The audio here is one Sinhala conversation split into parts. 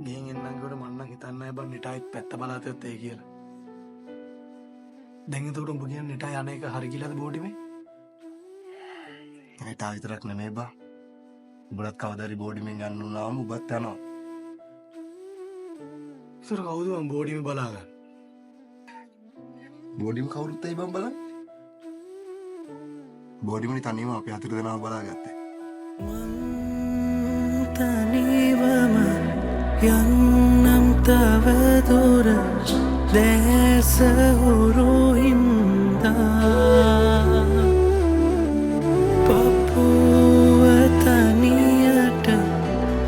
ගිහින් එන්නම්කොට මම නම් හිතන්නේ නැහැ බං නිටායිත් පැත්ත බලාතෙත් ඒ කියලා. දැන් එතකොට උඹ කියන්නේ නිටායි අනේක හරි කියලාද බෝඩිමේ? නිටා විතරක් නෙමෙයි බං. උඹලත් කවදාරි බෝඩිමෙන් යන්න උනාම උඹත් යනවා. සර කවුද මම බෝඩිමේ බලාගන්න? බෝඩිම කවුරුත් ඇයි බං බලන්නේ? බෝඩිමනේ තනියම අපි හතර දෙනාම බලාගත්තේ. තනිවම යන්නම් තව දුර දැස හුරු හින්දා පපුව තනියට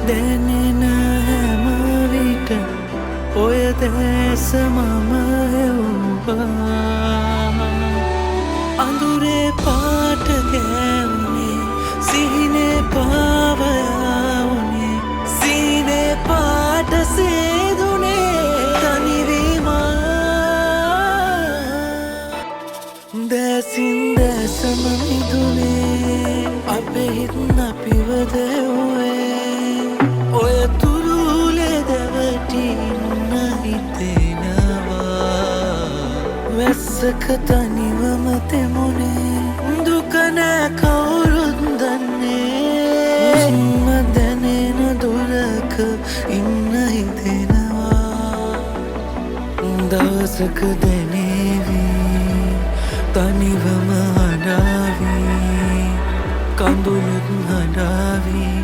දැනෙන හැම විට ඔය දැස මම හෙව්වා අඳුරේ පාට ගෑවුනේ සිහිනේ පාවයාවුනේ සීනේ පාට සේදුනේ තනිවීමා දැසින් දැසම මිදුනේ අපේ හිත් අපිව දෙව්වේ ඔය තුරුලේ දැවටින්න හිතෙනවා වැස්සක තනිවම තෙමුනේ දුක නෑ කවුරුත් දන්නේ දැනෙන දුරක ඉන්න හිතෙනවා දවසක දැනේවී තනිවම හඬාවී කඳුළුත් හඬාවී